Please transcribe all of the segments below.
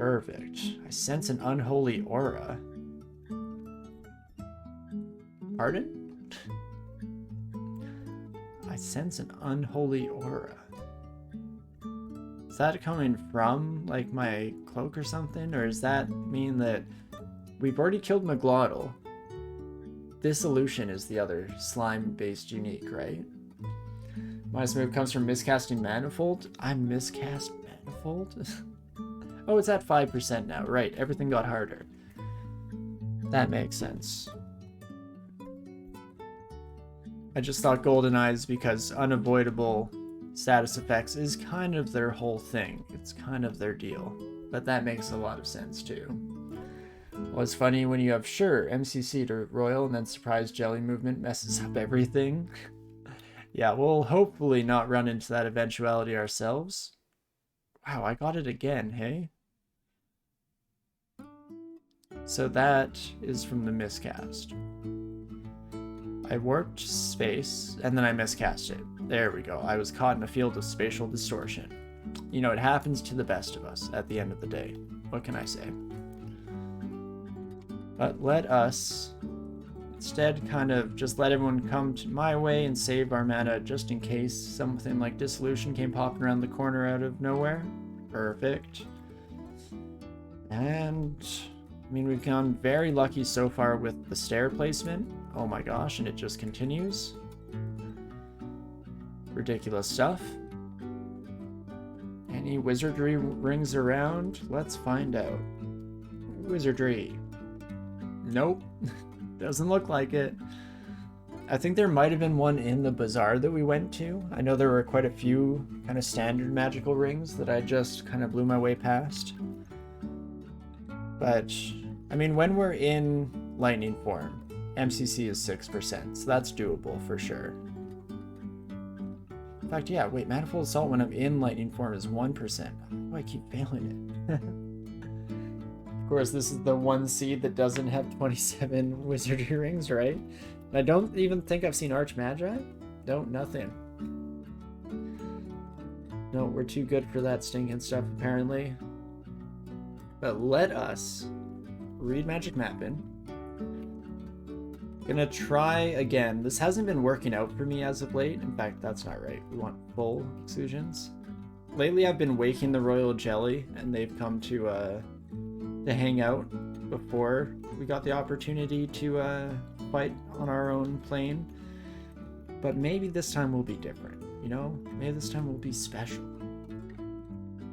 Perfect. I sense an unholy aura. Pardon? I sense an unholy aura. Is that coming from, like, my cloak or something? Or does that mean that we've already killed Maglottal? Dissolution is the other slime-based unique, right? Minus move comes from miscasting Manifold. I miscast Manifold? Oh, it's at 5% now. Right, everything got harder. That makes sense. I just thought Golden Eyes because unavoidable status effects is kind of their whole thing. It's kind of their deal. But that makes a lot of sense too. Well, it's funny when you have, sure, MCC to Royal and then surprise jelly movement messes up everything. Yeah, we'll hopefully not run into that eventuality ourselves. Wow, I got it again, hey? So that is from the miscast. I warped space, and then I miscast it. There we go. I was caught in a field of spatial distortion. You know, it happens to the best of us at the end of the day. What can I say? But let us instead kind of just let everyone come to my way and save our mana just in case something like Dissolution came popping around the corner out of nowhere. Perfect. And I mean, we've gone very lucky so far with the stair placement. Oh my gosh, and it just continues. Ridiculous stuff. Any wizardry rings around? Let's find out. Wizardry. Nope. Doesn't look like it. I think there might have been one in the bazaar that we went to. I know there were quite a few kind of standard magical rings that I just kind of blew my way past. But, I mean, when we're in lightning form, MCC is 6%, so that's doable for sure. In fact, yeah, wait, Manifold Assault when I'm in lightning form is 1%. How do I keep failing it? Of course, this is the one seed that doesn't have 27 wizardry rings, right? And I don't even think I've seen Arch Magi. No, nothing. No, we're too good for that stinking stuff, apparently. But let us read Magic Mappin'. Gonna try again. This hasn't been working out for me as of late. In fact, that's not right. We want full exclusions. Lately, I've been waking the Royal Jelly, and they've come to hang out before we got the opportunity to fight on our own plane. But maybe this time will be different, you know? Maybe this time will be special.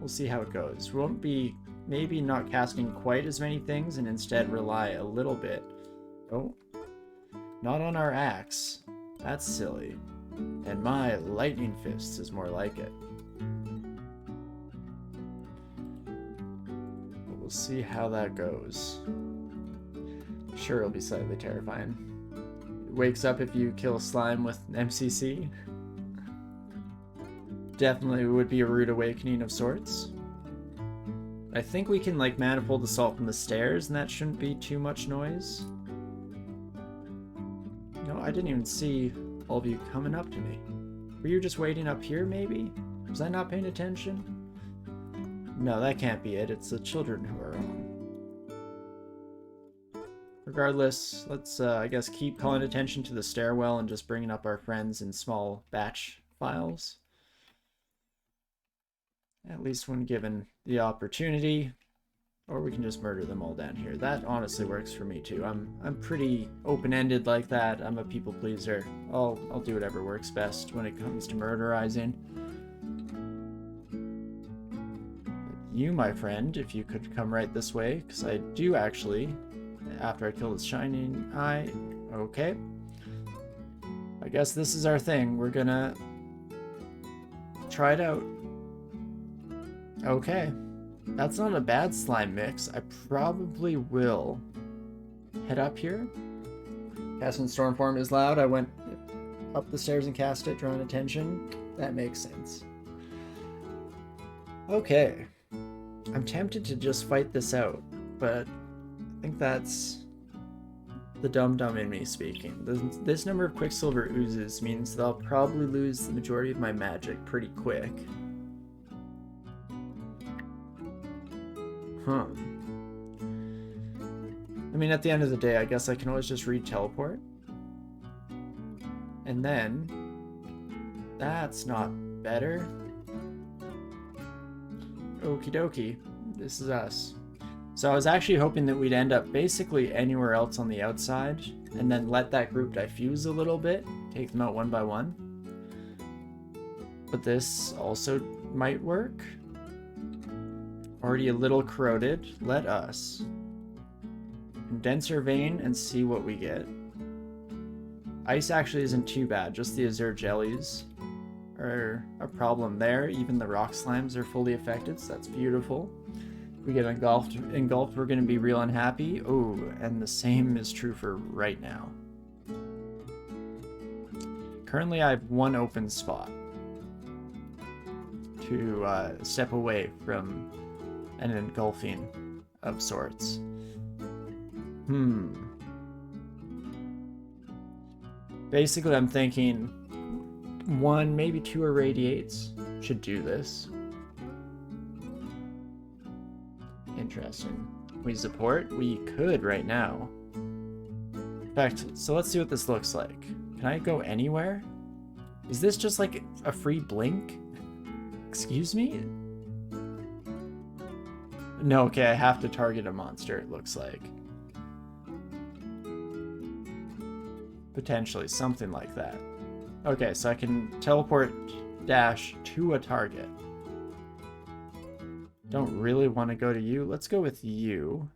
We'll see how it goes. We won't be maybe not casting quite as many things and instead rely a little bit. Oh, not on our axe. That's silly. And my lightning fists is more like it. We'll see how that goes. Sure, it'll be slightly terrifying. It wakes up if you kill slime with MCC. Definitely would be a rude awakening of sorts. I think we can like Manifold Assault from the stairs and that shouldn't be too much noise. No, I didn't even see all of you coming up to me. Were you just waiting up here maybe? Was I not paying attention? No, that can't be it. It's the children who are on. Regardless, let's, I guess, keep calling attention to the stairwell and just bringing up our friends in small batch files. At least when given the opportunity. Or we can just murder them all down here. That honestly works for me too. I'm pretty open-ended like that. I'm a people pleaser. I'll do whatever works best when it comes to murderizing. You, my friend, if you could come right this way, because I do actually, after I kill this shining eye, okay. I guess this is our thing. We're gonna try it out. Okay. That's not a bad slime mix. I probably will head up here. Casting Stormform is loud. I went up the stairs and cast it, drawing attention. That makes sense. Okay. I'm tempted to just fight this out, but I think that's the dum-dum in me speaking. This number of Quicksilver oozes means that I'll probably lose the majority of my magic pretty quick. Huh. I mean, at the end of the day, I guess I can always just read teleport. And then... That's not better. Okie dokie. This is us. So I was actually hoping that we'd end up basically anywhere else on the outside, and then let that group diffuse a little bit, take them out one by one. But this also might work. Already a little corroded. Let us condense our vein and see what we get. Ice actually isn't too bad, just the azure jellies are a problem there. Even the rock slimes are fully affected, so that's beautiful. If we get engulfed, we're going to be real unhappy. Oh, and the same is true for right now. Currently I have one open spot to step away from an engulfing of sorts. Basically, I'm thinking 1, maybe 2 irradiates should do this. Interesting. We support? We could right now. In fact, so let's see what this looks like. Can I go anywhere? Is this just like a free blink? Excuse me? No, okay, I have to target a monster, it looks like. Potentially, something like that. Okay, so I can teleport dash to a target. Don't really want to go to you. Let's go with you.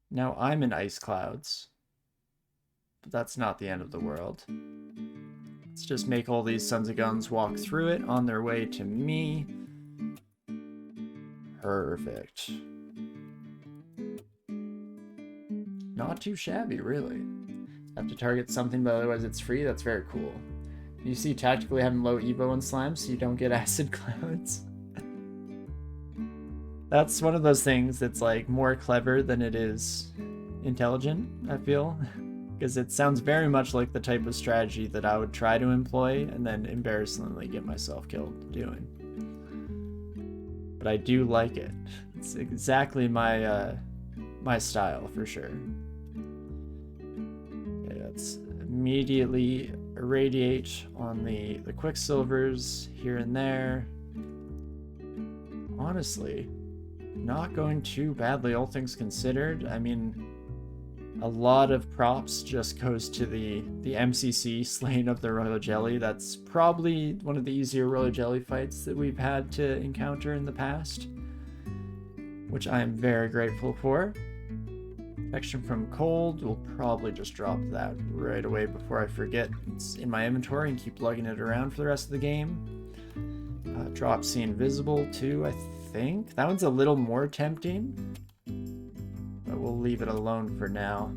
Now I'm in ice clouds. But that's not the end of the world. Let's just make all these sons of guns walk through it on their way to me. Perfect. Not too shabby, really. Have to target something, but otherwise it's free. That's very cool. You see tactically having low evo and slime so you don't get acid clouds. That's one of those things that's like more clever than it is intelligent, I feel. Because it sounds very much like the type of strategy that I would try to employ and then embarrassingly get myself killed doing. But I do like it. It's exactly my my style for sure. Okay, let's immediately irradiate on the quicksilvers here and there. Honestly, not going too badly, all things considered. I mean, a lot of props just goes to the MCC slaying of the Royal Jelly. That's probably one of the easier Royal Jelly fights that we've had to encounter in the past, which I am very grateful for. Protection from cold, we'll probably just drop that right away before I forget it's in my inventory and keep lugging it around for the rest of the game. Drop C invisible too, I think. That one's a little more tempting, but we'll leave it alone for now.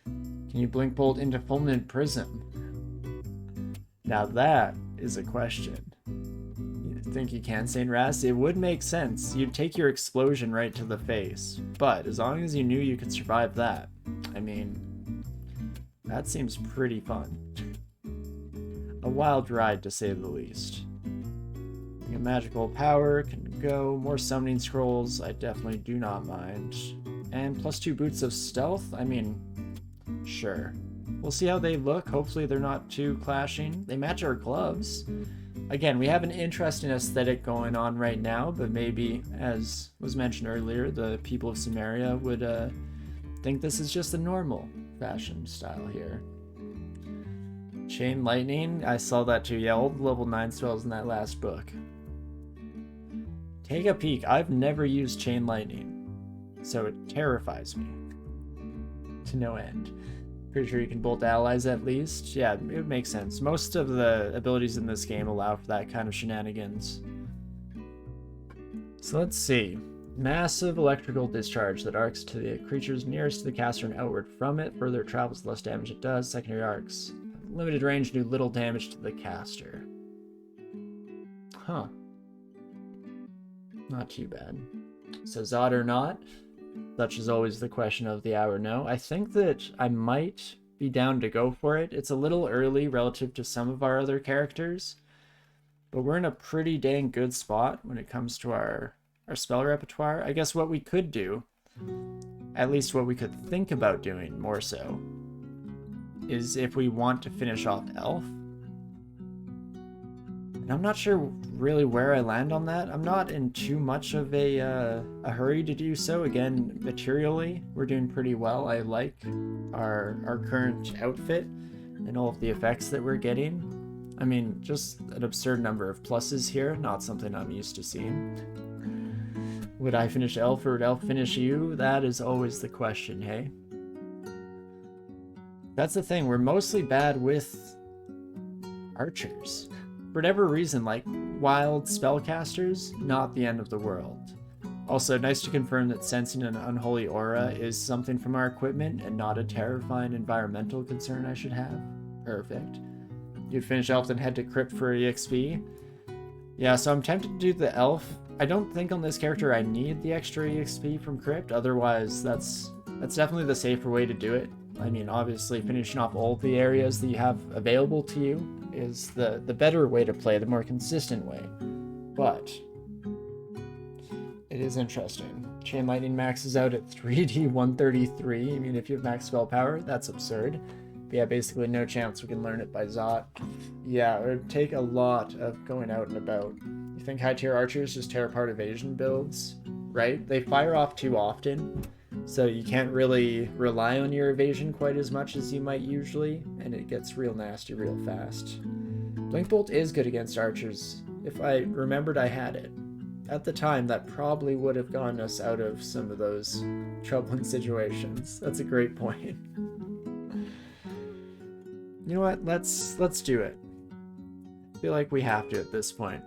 Can you blink bolt into fulminant prism? Now that is a question. You think you can, Saint Ras? It would make sense. You'd take your explosion right to the face, but as long as you knew you could survive that, I mean, that seems pretty fun. A wild ride, to say the least. A magical power can go. More summoning scrolls, I definitely do not mind. And +2 boots of stealth, I mean, sure. We'll see how they look. Hopefully they're not too clashing. They match our gloves. Again, we have an interesting aesthetic going on right now, but maybe, as was mentioned earlier, the people of Samaria would think this is just a normal fashion style here. Chain lightning, I saw that too. Yeah, all the level 9 spells in that last book. Take a peek. I've never used chain lightning, so it terrifies me to no end. Pretty sure you can bolt allies at least. Yeah, it makes sense. Most of the abilities in this game allow for that kind of shenanigans. So let's see. Massive electrical discharge that arcs to the creatures nearest to the caster and outward from it. Further it travels, the less damage it does. Secondary arcs. Limited range, do little damage to the caster. Huh. Not too bad. So Zot or not? Such is always the question of the hour, no? I think that I might be down to go for it. It's a little early relative to some of our other characters. But we're in a pretty dang good spot when it comes to our spell repertoire. I guess what we could do, at least what we could think about doing more so, is if we want to finish off Elf. And I'm not sure really where I land on that. I'm not in too much of a hurry to do so. Again, materially, we're doing pretty well. I like our current outfit and all of the effects that we're getting. I mean, just an absurd number of pluses here, not something I'm used to seeing. Would I finish Elf or would Elf finish you? That is always the question, hey? That's the thing, we're mostly bad with archers. For whatever reason, like wild spellcasters, not the end of the world. Also, nice to confirm that sensing an unholy aura is something from our equipment and not a terrifying environmental concern I should have. Perfect. You'd finish Elf and head to Crypt for EXP. Yeah, so I'm tempted to do the Elf. I don't think on this character I need the extra EXP from Crypt, otherwise that's definitely the safer way to do it. I mean, obviously finishing off all the areas that you have available to you is the better way to play, the more consistent way. But it is interesting. Chain Lightning maxes out at 3D 133. I mean, if you have max spell power, that's absurd. But yeah, basically no chance we can learn it by Zot. Yeah, it would take a lot of going out and about. You think high tier archers just tear apart evasion builds, right? They fire off too often, so you can't really rely on your evasion quite as much as you might usually, and it gets real nasty real fast. Blink Bolt is good against archers. If I remembered I had it. At the time, that probably would have gotten us out of some of those troubling situations. That's a great point. You know what? Let's do it. I feel like we have to at this point.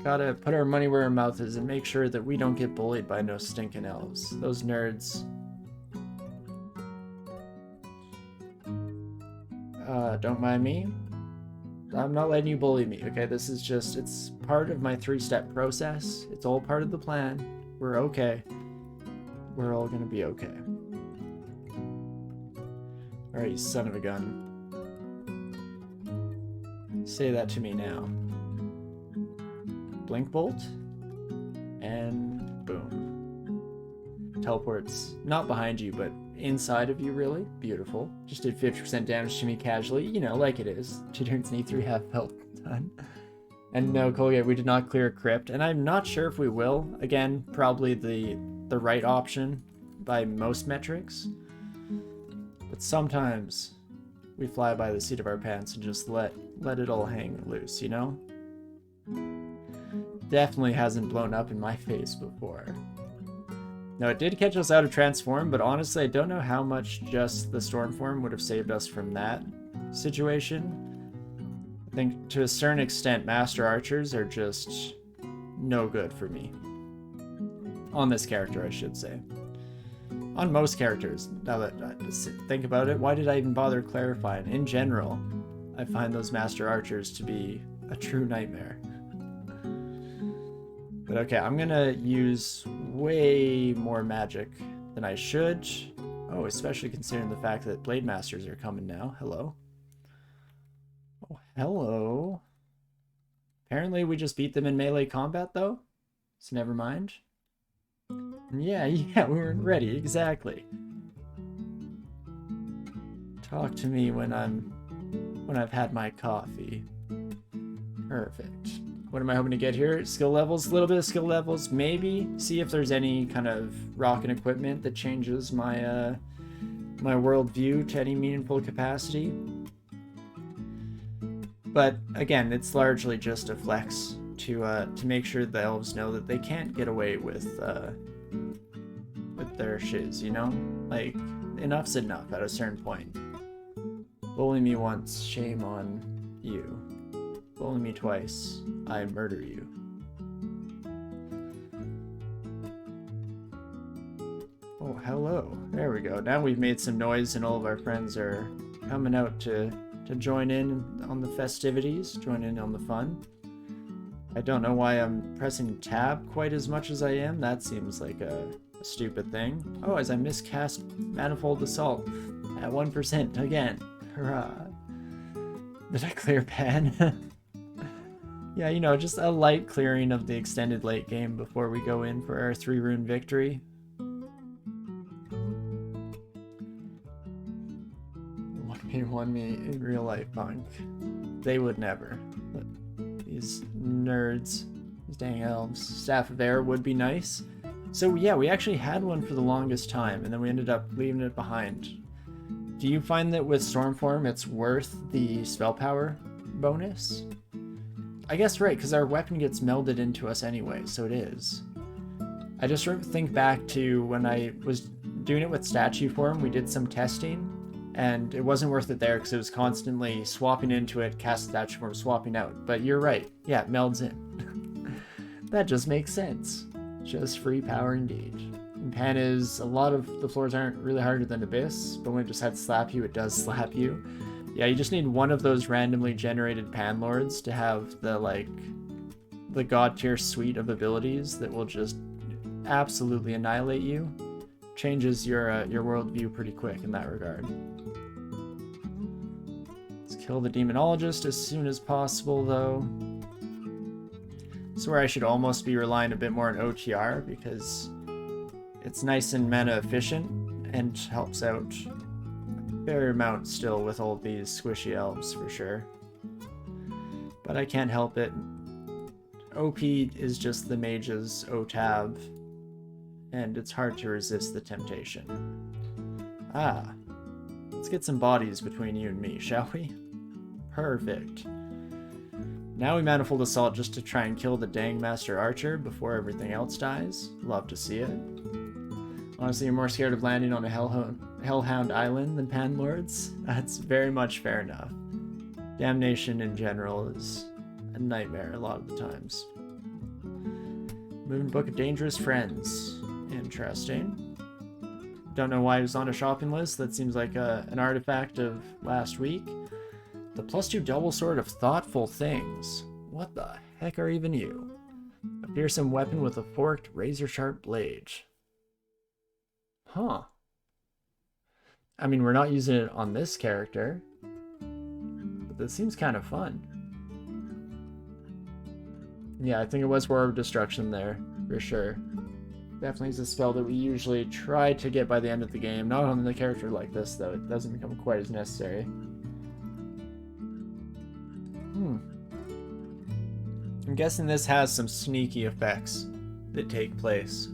Gotta put our money where our mouth is and make sure that we don't get bullied by no stinking elves. Those nerds. Don't mind me. I'm not letting you bully me, okay? This is just, it's part of my 3-step process. It's all part of the plan. We're okay. We're all gonna be okay. Alright, you son of a gun. Say that to me now. Blink Bolt, and boom. Teleports not behind you, but inside of you, really. Beautiful. Just did 50% damage to me casually, you know, like it is. 2 turns and E3 half health done. And no, Colgate, we did not clear Crypt, and I'm not sure if we will. Again, probably the right option by most metrics. But sometimes we fly by the seat of our pants and just let it all hang loose, you know? Definitely hasn't blown up in my face before. Now, it did catch us out of Transform, but honestly, I don't know how much just the Stormform would have saved us from that situation. I think to a certain extent, Master Archers are just no good for me. On this character, I should say. On most characters, now that I just think about it, why did I even bother clarifying? In general, I find those Master Archers to be a true nightmare. But okay, I'm gonna use way more magic than I should. Oh, especially considering the fact that Blade Masters are coming now. Hello. Oh, hello. Apparently we just beat them in melee combat, though. So never mind. Yeah, we weren't ready, exactly. Talk to me when I've had my coffee. Perfect. What am I hoping to get here? Skill levels, a little bit of skill levels, maybe. See if there's any kind of rockin' equipment that changes my my worldview to any meaningful capacity. But again, it's largely just a flex to make sure the elves know that they can't get away with their shiz, you know? Like, enough's enough at a certain point. Bully me once, shame on you. Bully me twice, I murder you. Oh, hello. There we go. Now we've made some noise and all of our friends are coming out to join in on the festivities, join in on the fun. I don't know why I'm pressing tab quite as much as I am. That seems like a stupid thing. Oh, as I miscast Manifold Assault at 1% again. Hurrah. Did I clear pen? Yeah, you know, just a light clearing of the extended late game before we go in for our 3-rune victory. 1v1 me in real life, punk. They would never. But these nerds, these dang elves. Staff of Air would be nice. So yeah, we actually had one for the longest time, and then we ended up leaving it behind. Do you find that with Stormform it's worth the spell power bonus? I guess right, because our weapon gets melded into us anyway, so it is. I just think back to when I was doing it with statue form, we did some testing, and it wasn't worth it there because it was constantly swapping into it, cast statue form, swapping out. But you're right, yeah, it melds in. That just makes sense. Just free power indeed. In Pan is, a lot of the floors aren't really harder than Abyss, but when it just had to slap you, it does slap you. Yeah, you just need one of those randomly generated Pan Lords to have the, like, the god tier suite of abilities that will just absolutely annihilate you. Changes your worldview pretty quick in that regard. Let's kill the Demonologist as soon as possible, though. This is where I should almost be relying a bit more on OTR, because it's nice and mana efficient and helps out a fair amount still with all these squishy elves for sure. But I can't help it. OP is just the mage's OTAB, and it's hard to resist the temptation. Ah, let's get some bodies between you and me, shall we? Perfect. Now we Manifold Assault just to try and kill the dang Master Archer before everything else dies. Love to see it. Honestly, you're more scared of landing on a Hellhound Island than Panlords? That's very much fair enough. Damnation in general is a nightmare a lot of the times. Moving Book of Dangerous Friends. Interesting. Don't know why it was on a shopping list. That seems like an artifact of last week. The +2 double sword of thoughtful things. What the heck are even you? A fearsome weapon with a forked, razor-sharp blade. Huh. I mean, we're not using it on this character, but this seems kind of fun. Yeah, I think it was Orb of Destruction there, for sure. Definitely is a spell that we usually try to get by the end of the game. Not on the character like this, though. It doesn't become quite as necessary. I'm guessing this has some sneaky effects that take place.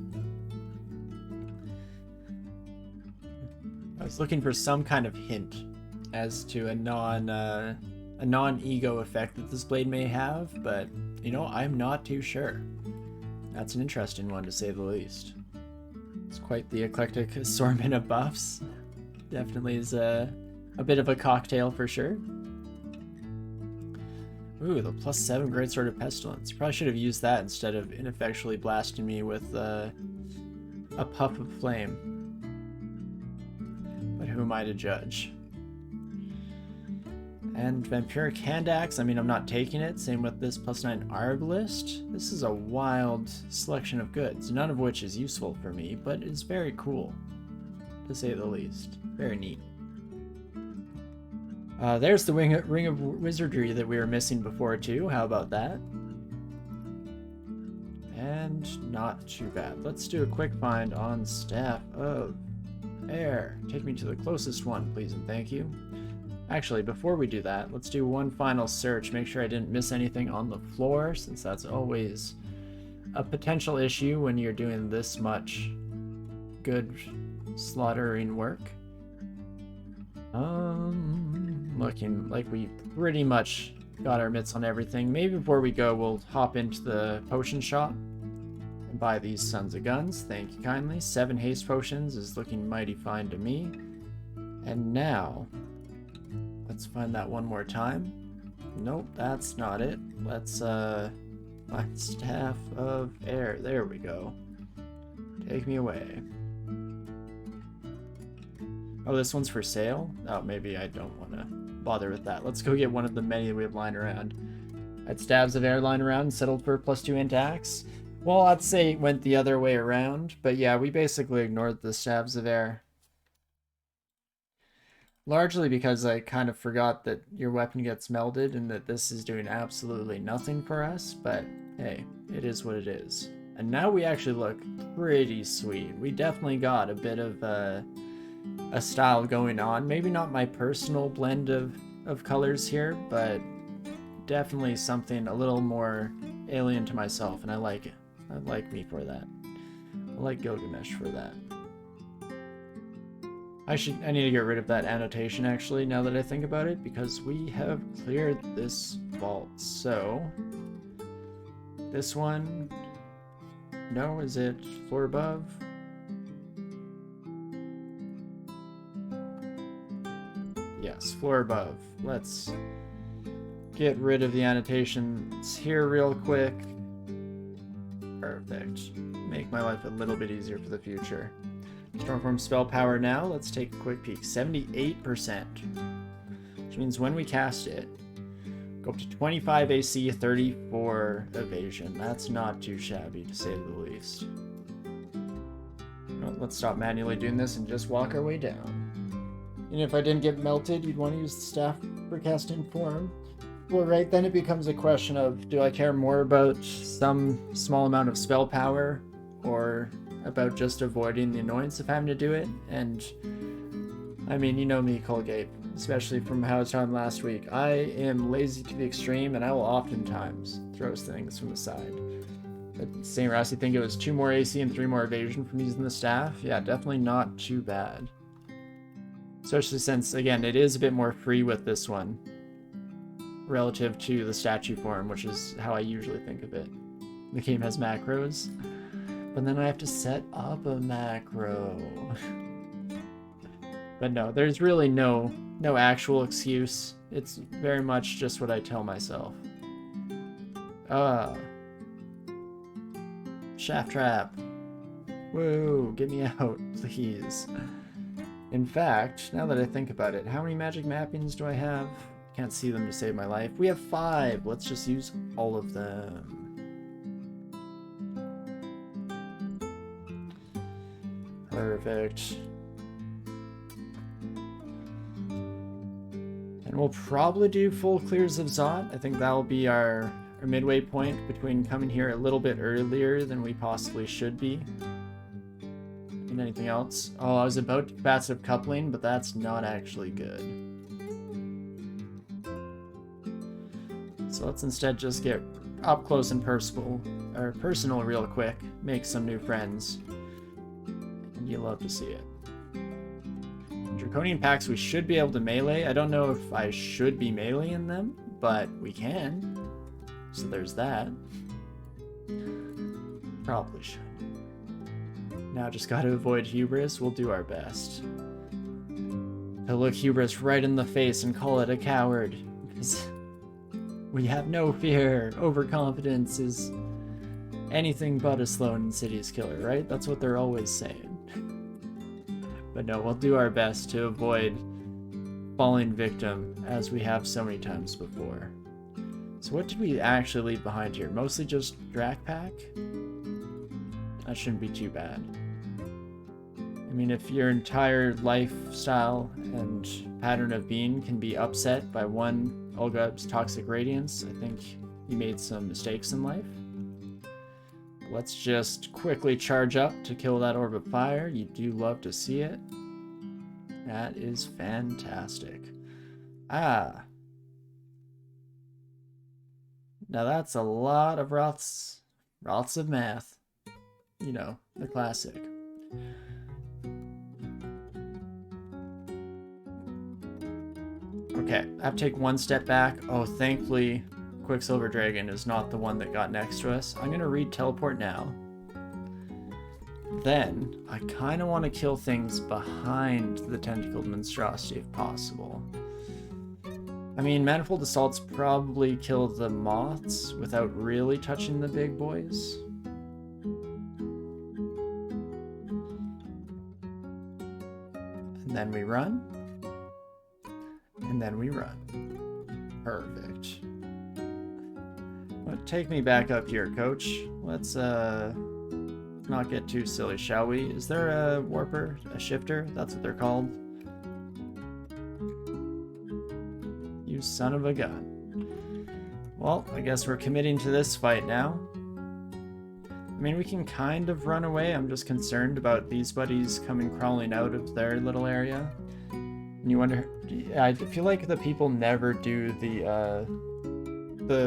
I was looking for some kind of hint as to a non-ego effect that this blade may have, but you know, I'm not too sure. That's an interesting one to say the least. It's quite the eclectic assortment of buffs. Definitely is a bit of a cocktail for sure. Ooh, the +7 Greatsword of Pestilence. Probably should have used that instead of ineffectually blasting me with a puff of flame. But who am I to judge? And Vampiric Hand Axe, I mean, I'm not taking it. Same with this +9 Arbalist. This is a wild selection of goods, none of which is useful for me, but is very cool, to say the least. Very neat. There's the Ring of Wizardry that we were missing before too. How about that? And not too bad. Let's do a quick find on Staff of Air. Take me to the closest one, please and thank you. Actually, before we do that, let's do one final search. Make sure I didn't miss anything on the floor, since that's always a potential issue when you're doing this much good slaughtering work. Looking like we pretty much got our mitts on everything. Maybe before we go, we'll hop into the potion shop and buy these sons of guns. Thank you kindly. 7 haste potions is looking mighty fine to me. And now, let's find that one more time. Nope, that's not it. Let's find Staff of Air. There we go. Take me away. Oh, this one's for sale? Oh, maybe I don't want to bother with that. Let's go get one of the many that we have lying around. I had Stabs of Air lying around and settled for +2 int axe. Well, I'd say it went the other way around, but yeah, we basically ignored the Stabs of Air. Largely because I kind of forgot that your weapon gets melded and that this is doing absolutely nothing for us, but hey, it is what it is. And now we actually look pretty sweet. We definitely got a bit of a style going on. Maybe not my personal blend of colors here, but definitely something a little more alien to myself, and I like it. I like me for that. I like Gilgamesh for that. I need to get rid of that annotation actually, now that I think about it, because we have cleared this vault. So this one, no, is it floor above? Yes, floor above. Let's get rid of the annotations here real quick. Perfect. Make my life a little bit easier for the future. Stormform spell power now. Let's take a quick peek. 78%. Which means when we cast it, go up to 25 AC, 34 evasion. That's not too shabby, to say the least. Well, let's stop manually doing this and just walk our way down. And if I didn't get melted, you'd want to use the staff for casting form. Well, right, then it becomes a question of, do I care more about some small amount of spell power or about just avoiding the annoyance of having to do it? And I mean, you know me, Colgate, especially from how I was talking last week. I am lazy to the extreme, and I will oftentimes throw things from the side. But St. Ross, you think it was 2 more AC and 3 more evasion from using the staff? Yeah, definitely not too bad. Especially since, again, it is a bit more free with this one relative to the statue form, which is how I usually think of it. The game has macros, but then I have to set up a macro. But no, there's really no actual excuse. It's very much just what I tell myself. Shaft trap. Whoa, get me out, please. In fact, now that I think about it, how many magic mappings do I have? Can't see them to save my life. We have 5. Let's just use all of them. Perfect. And we'll probably do full clears of Zot. I think that'll be our midway point between coming here a little bit earlier than we possibly should be. And anything else? Oh, I was about to passive coupling, but that's not actually good. So let's instead just get up close and personal real quick. Make some new friends. And you love to see it. Draconian packs we should be able to melee. I don't know if I should be meleeing them, but we can. So there's that. Probably should. Now just gotta avoid hubris. We'll do our best to look hubris right in the face and call it a coward. Because we have no fear. Overconfidence is anything but a Sloan City's killer, right? That's what they're always saying. But no, we'll do our best to avoid falling victim, as we have so many times before. So what did we actually leave behind here? Mostly just Drac Pack? That shouldn't be too bad. I mean, if your entire lifestyle and pattern of being can be upset by one Olga's toxic radiance, I think you made some mistakes in life. Let's just quickly charge up to kill that Orb of Fire. You do love to see it. That is fantastic. Ah. Now that's a lot of Roths of math. You know, the classic. Okay, I have to take one step back. Oh, thankfully, Quicksilver Dragon is not the one that got next to us. I'm gonna read Teleport now. Then, I kind of want to kill things behind the Tentacled Monstrosity if possible. I mean, Manifold Assaults probably kill the moths without really touching the big boys. And then we run. And then we run. Perfect. Well, take me back up here, coach. Let's not get too silly, shall we? Is there a warper? A shifter? That's what they're called. son of a gun. Well, I guess we're committing to this fight now. I mean, we can kind of run away. I'm just concerned about these buddies coming crawling out of their little area. And you wonder... I feel like the people never do the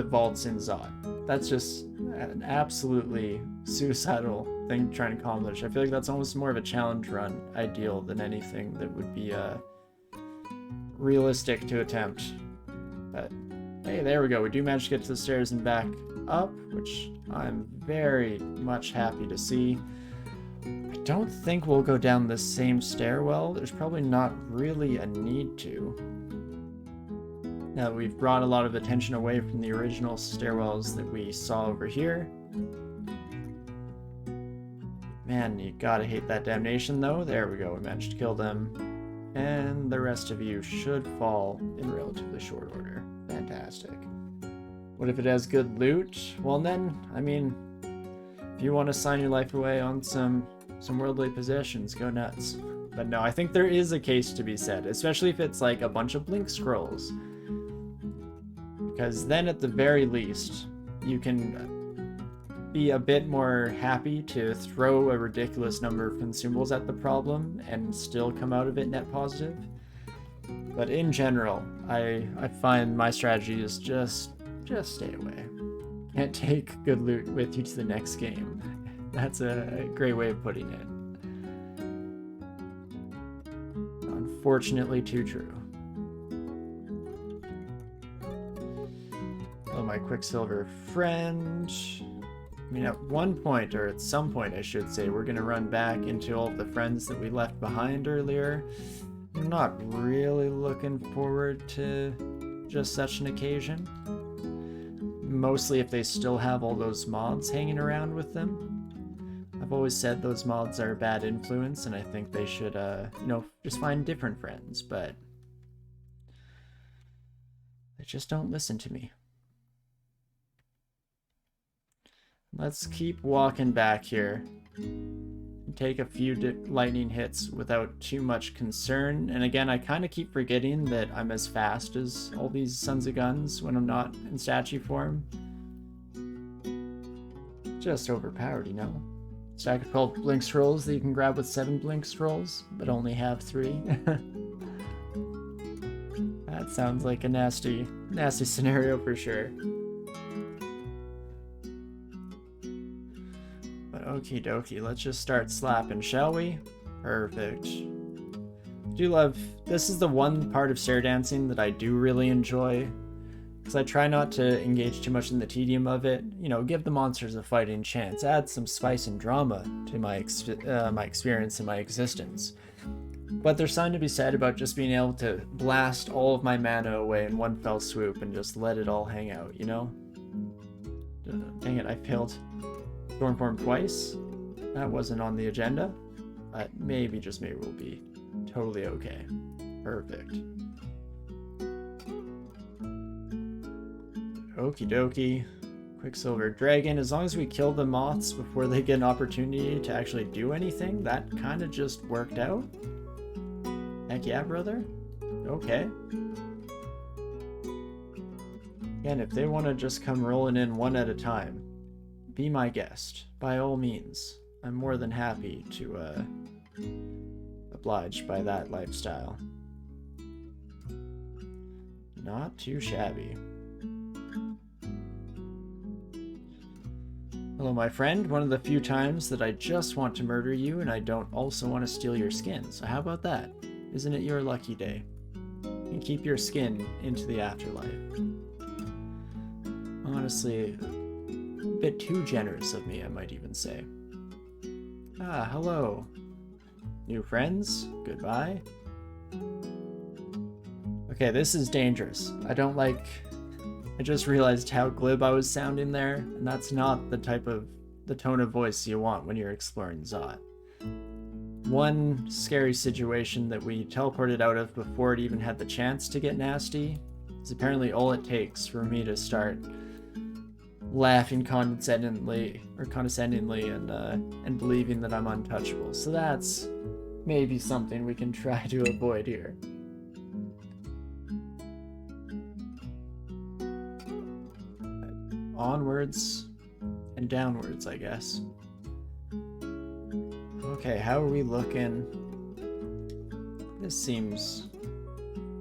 vaults in Zot. That's just an absolutely suicidal thing to try and accomplish. I feel like that's almost more of a challenge run ideal than anything that would be realistic to attempt. But hey, there we go. We do manage to get to the stairs and back up, which I'm very much happy to see. I don't think we'll go down the same stairwell. There's probably not really a need to. Now that we've brought a lot of attention away from the original stairwells that we saw over here. Man, you gotta hate that damnation though. There we go, we managed to kill them. And the rest of you should fall in relatively short order. Fantastic. What if it has good loot? Well then, I mean, if you want to sign your life away on some worldly possessions, go nuts. But no, I think there is a case to be said, especially if it's like a bunch of blink scrolls. Because then at the very least, you can be a bit more happy to throw a ridiculous number of consumables at the problem and still come out of it net positive. But in general, I find my strategy is just stay away. Can't take good loot with you to the next game. That's a great way of putting it. Unfortunately, too true. Oh, my Quicksilver friend. I mean, at one point, or at some point, I should say, we're going to run back into all of the friends that we left behind earlier. I'm not really looking forward to just such an occasion. Mostly if they still have all those mods hanging around with them. I've always said those mods are a bad influence, and I think they should, you know, just find different friends, but they just don't listen to me. Let's keep walking back here. Take a few lightning hits without too much concern. And again, I kind of keep forgetting that I'm as fast as all these sons of guns when I'm not in statue form. Just overpowered, you know? Stack of 12 blink scrolls that you can grab with 7 blink scrolls, but only have 3. That sounds like a nasty scenario for sure. Okie dokie, let's just start slapping, shall we? Perfect. Do love... This is the one part of stair dancing that I do really enjoy. Because I try not to engage too much in the tedium of it. You know, give the monsters a fighting chance. Add some spice and drama to my experience and my existence. But there's something to be said about just being able to blast all of my mana away in one fell swoop and just let it all hang out, you know? Dang it, I failed. Stormform twice. That wasn't on the agenda, but maybe, just maybe, we'll be totally okay. Perfect. Okie dokie. Quicksilver Dragon. As long as we kill the moths before they get an opportunity to actually do anything, that kind of just worked out. Heck yeah, brother. Okay. Again, if they want to just come rolling in one at a time, be my guest, by all means. I'm more than happy to oblige by that lifestyle. Not too shabby. Hello, my friend. One of the few times that I just want to murder you and I don't also want to steal your skin. So how about that? Isn't it your lucky day? You can keep your skin into the afterlife. Honestly, a bit too generous of me, I might even say. Ah, hello. New friends? Goodbye. Okay, this is dangerous. I just realized how glib I was sounding there, and that's not the tone of voice you want when you're exploring Zot. One scary situation that we teleported out of before it even had the chance to get nasty is apparently all it takes for me to start laughing condescendingly and believing that I'm untouchable. So that's maybe something we can try to avoid here. onwards and downwards, I guess. Okay, how are we looking? This seems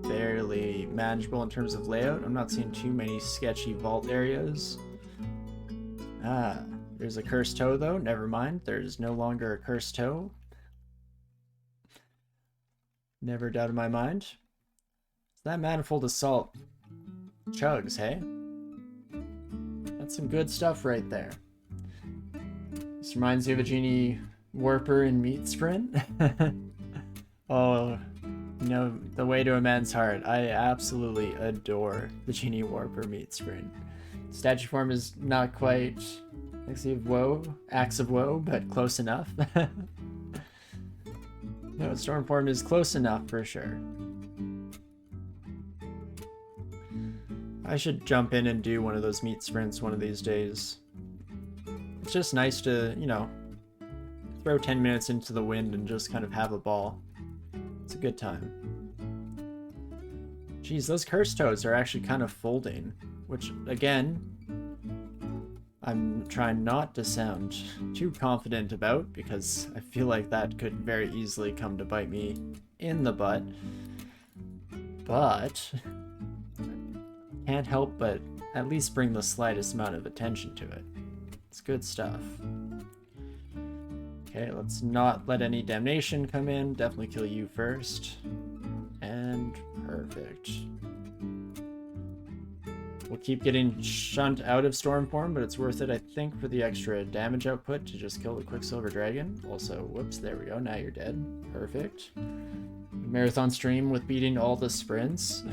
fairly manageable in terms of layout. I'm not seeing too many sketchy vault areas. Ah, there's a cursed toe though. Never mind, there's no longer a cursed toe. Never doubted my mind. It's that manifold assault chugs, hey? That's some good stuff right there. This reminds me of a genie warper in Meat Sprint. Oh, you know, the way to a man's heart. I absolutely adore the genie warper Meat Sprint. Statue form is not quite Axe of Woe, but close enough. No, storm form is close enough for sure. I should jump in and do one of those meat sprints one of these days. It's just nice to, you know, throw 10 minutes into the wind and just kind of have a ball. It's a good time. Geez, those cursed toads are actually kind of folding, which, again, I'm trying not to sound too confident about because I feel like that could very easily come to bite me in the butt. But can't help but at least bring the slightest amount of attention to it. It's good stuff. Okay, let's not let any damnation come in. Definitely kill you first. And perfect. We'll keep getting shunt out of storm form, but it's worth it, I think, for the extra damage output to just kill the Quicksilver Dragon. Also, whoops, there we go. Now you're dead. Perfect. Marathon stream with beating all the sprints.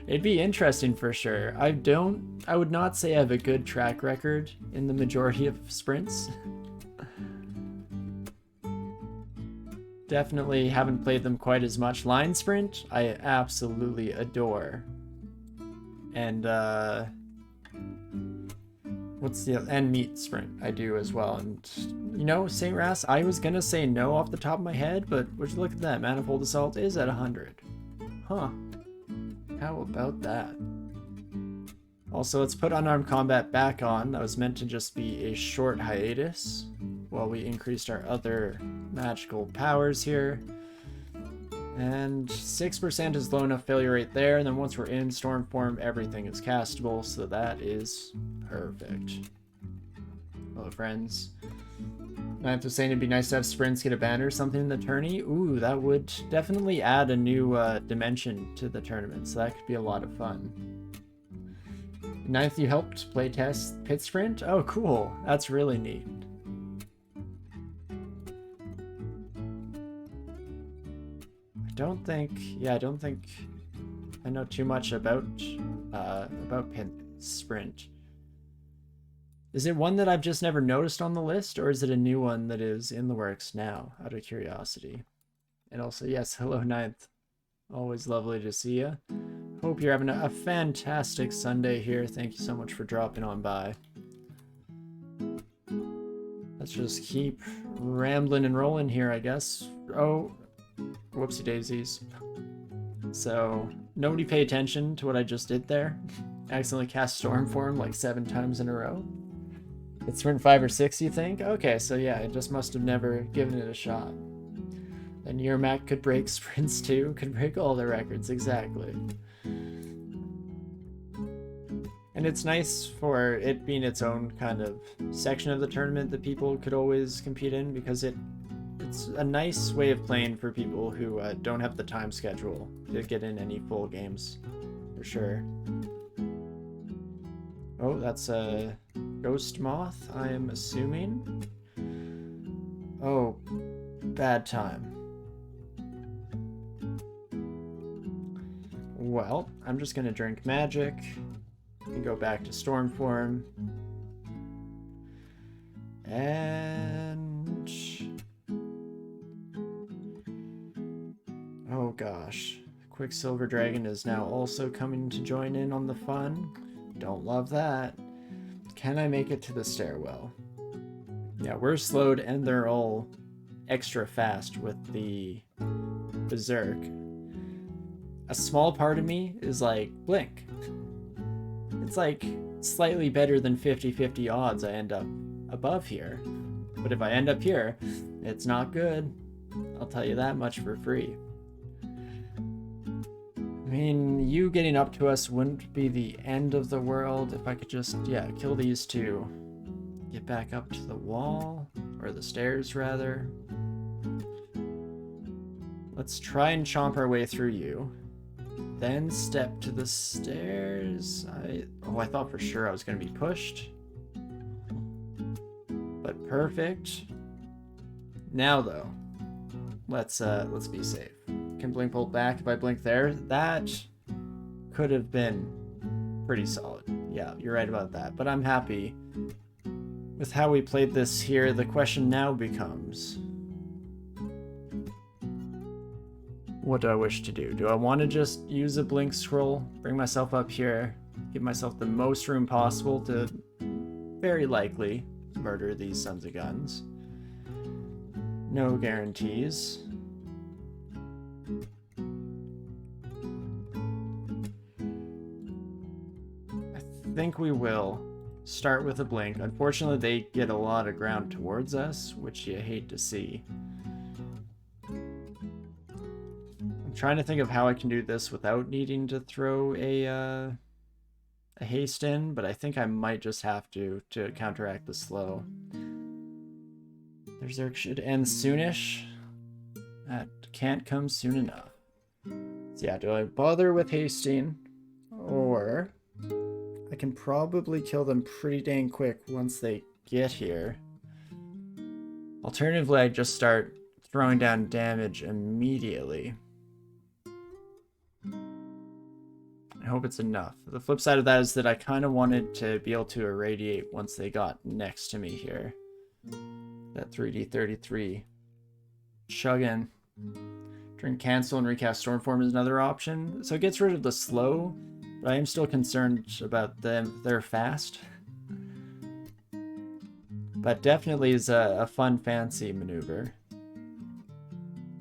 It'd be interesting for sure. I would not say I have a good track record in the majority of sprints. Definitely haven't played them quite as much. Line sprint, I absolutely adore. And and meat sprint I do as well. And you know, St. Ras, I was gonna say no off the top of my head, but would you look at that, manifold assault is at 100. Huh. How about that? Also, let's put unarmed combat back on. That was meant to just be a short hiatus while we increased our other magical powers here. And 6% is low enough failure rate there, and then once we're in storm form, everything is castable, so that is perfect. Hello, friends. Ninth was saying it'd be nice to have sprints get a banner or something in the tourney. Ooh, that would definitely add a new dimension to the tournament, so that could be a lot of fun. Ninth, you helped playtest Pit Sprint? Oh, cool. That's really neat. I don't think I know too much about Pit Sprint. Is it one that I've just never noticed on the list, or is it a new one that is in the works now, out of curiosity? And also, yes, hello, Ninth. Always lovely to see you. Hope you're having a fantastic Sunday here. Thank you so much for dropping on by. Let's just keep rambling and rolling here, I guess. Oh, whoopsie daisies. So, nobody pay attention to what I just did there. Accidentally cast Storm Form like 7 times in a row. It's sprint 5 or 6, you think? Okay, so yeah, I just must have never given it a shot. Then Yermak could break sprints too, could break all the records, exactly. And it's nice for it being its own kind of section of the tournament that people could always compete in, because it's a nice way of playing for people who don't have the time schedule to get in any full games, for sure. Oh, that's a ghost moth, I am assuming. Oh, bad time. Well, I'm just gonna drink magic and go back to storm form. And oh gosh, Quicksilver Dragon is now also coming to join in on the fun. Don't love that. Can I make it to the stairwell? Yeah, we're slowed and they're all extra fast with the Berserk. A small part of me is like, blink. It's slightly better than 50-50 odds I end up above here. But if I end up here, it's not good. I'll tell you that much for free. I mean, you getting up to us wouldn't be the end of the world if I could just, yeah, kill these two. Get back up to the wall, or the stairs rather. Let's try and chomp our way through you. Then step to the stairs. I thought for sure I was going to be pushed. But perfect. Now though, let's be safe. Can blink bolt back if I blink there. That could have been pretty solid. Yeah, you're right about that. But I'm happy with how we played this here. The question now becomes, what do I wish to do? Do I want to just use a blink scroll, bring myself up here, give myself the most room possible to very likely murder these sons of guns? No guarantees. I think we will start with a blink. Unfortunately, they get a lot of ground towards us, which you hate to see. I'm trying to think of how I can do this without needing to throw a haste in, but I think I might just have to counteract the slow. Their Zerg should end soonish. That can't come soon enough. So yeah, do I bother with hasting? Or I can probably kill them pretty dang quick once they get here. Alternatively, I just start throwing down damage immediately. I hope it's enough. The flip side of that is that I kind of wanted to be able to irradiate once they got next to me here. That 3d33. Chuggin. Drink cancel and recast Stormform is another option. So it gets rid of the slow, but I am still concerned about them. They're fast. But definitely is a fun, fancy maneuver.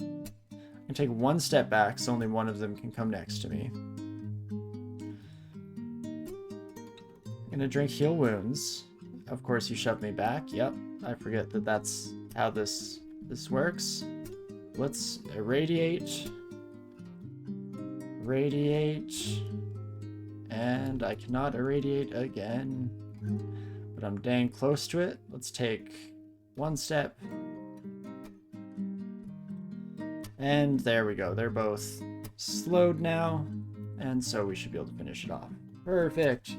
I can take one step back so only one of them can come next to me. I'm gonna drink heal wounds. Of course you shoved me back. Yep, I forget that that's how this works. Let's irradiate. Radiate. And I cannot irradiate again. But I'm dang close to it. Let's take one step. And there we go. They're both slowed now. And so we should be able to finish it off. Perfect.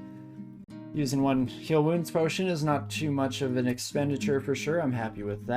Using one heal wounds potion is not too much of an expenditure for sure. I'm happy with that.